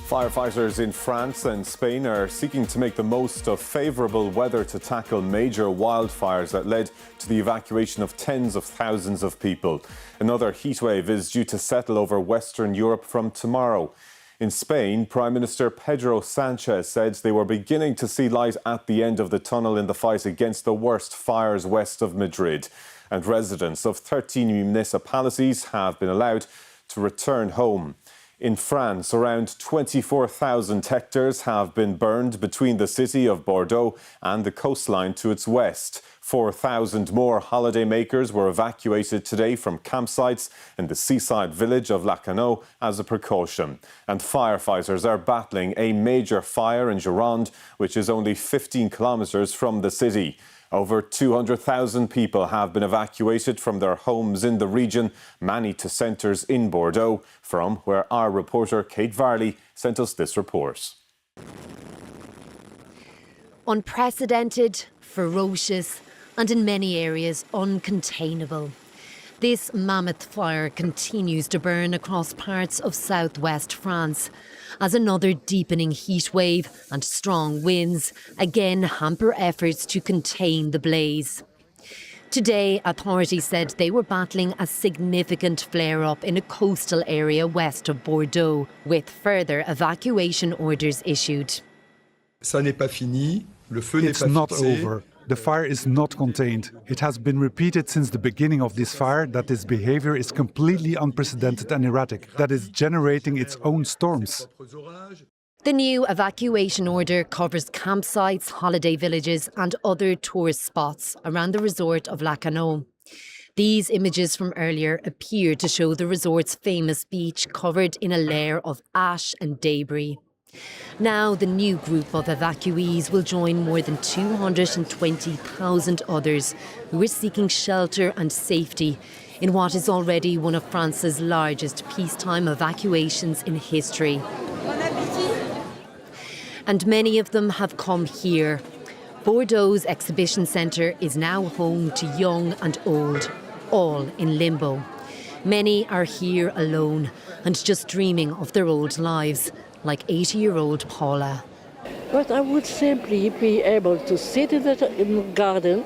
Firefighters in France and Spain are seeking to make the most of favourable weather to tackle major wildfires that led to the evacuation of tens of thousands of people. Another heatwave is due to settle over Western Europe from tomorrow. In Spain, Prime Minister Pedro Sánchez said they were beginning to see light at the end of the tunnel in the fight against the worst fires west of Madrid. And residents of 13 municipalities have been allowed to return home. In France, around 24,000 hectares have been burned between the city of Bordeaux and the coastline to its west. 4,000 more holidaymakers were evacuated today from campsites in the seaside village of Lacanau as a precaution. And firefighters are battling a major fire in Gironde, which is only 15 kilometres from the city. Over 200,000 people have been evacuated from their homes in the region, many to centres in Bordeaux, from where our reporter Kate Varley sent us this report. Unprecedented, ferocious, and in many areas uncontainable. This mammoth fire continues to burn across parts of southwest France as another deepening heat wave and strong winds again hamper efforts to contain the blaze. Today, authorities said they were battling a significant flare-up in a coastal area west of Bordeaux, with further evacuation orders issued. It's not over. The fire is not contained. It has been repeated since the beginning of this fire that this behavior is completely unprecedented and erratic, that is generating its own storms. The new evacuation order covers campsites, holiday villages and other tourist spots around the resort of Lacanau. These images from earlier appear to show the resort's famous beach covered in a layer of ash and debris. Now the new group of evacuees will join more than 220,000 others who are seeking shelter and safety in what is already one of France's largest peacetime evacuations in history. And many of them have come here. Bordeaux's exhibition centre is now home to young and old, all in limbo. Many are here alone and just dreaming of their old lives, like 80-year-old Paula. But I would simply be able to sit in the garden,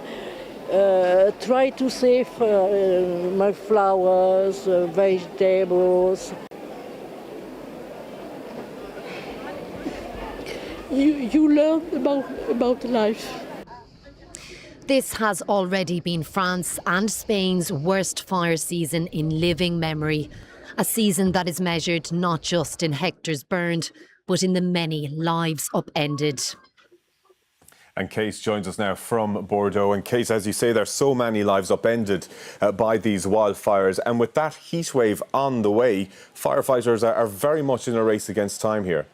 try to save my flowers, vegetables. You learn about life. This has already been France and Spain's worst fire season in living memory. A season that is measured not just in hectares burned, but in the many lives upended. And Kate joins us now from Bordeaux. And Kate, as you say, there's so many lives upended by these wildfires. And with that heat wave on the way, firefighters are very much in a race against time here.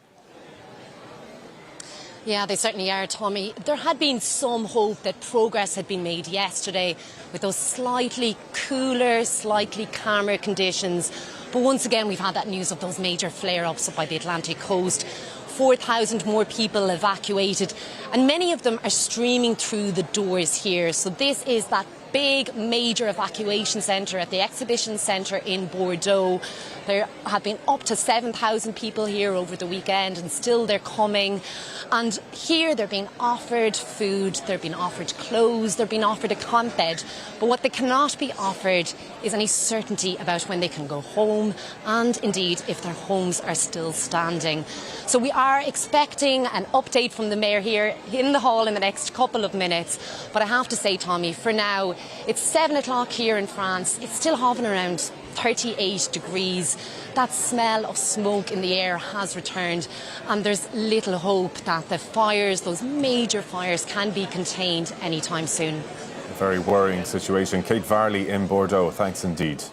Yeah, they certainly are, Tommy. There had been some hope that progress had been made yesterday with those slightly cooler, slightly calmer conditions. But once again, we've had that news of those major flare-ups up by the Atlantic coast. 4,000 more people evacuated, and many of them are streaming through the doors here. So this is that big major evacuation centre at the exhibition centre in Bordeaux. There have been up to 7,000 people here over the weekend, and still they're coming. And here they're being offered food, they're being offered clothes, they're being offered a camp bed. But what they cannot be offered is any certainty about when they can go home, and indeed if their homes are still standing. So we are expecting an update from the mayor here in the hall in the next couple of minutes. But I have to say, Tommy, for now, it's 7 o'clock here in France. It's still hovering around 38 degrees. That smell of smoke in the air has returned, and there's little hope that the fires, those major fires, can be contained anytime soon. A very worrying situation. Kate Varley in Bordeaux, thanks indeed.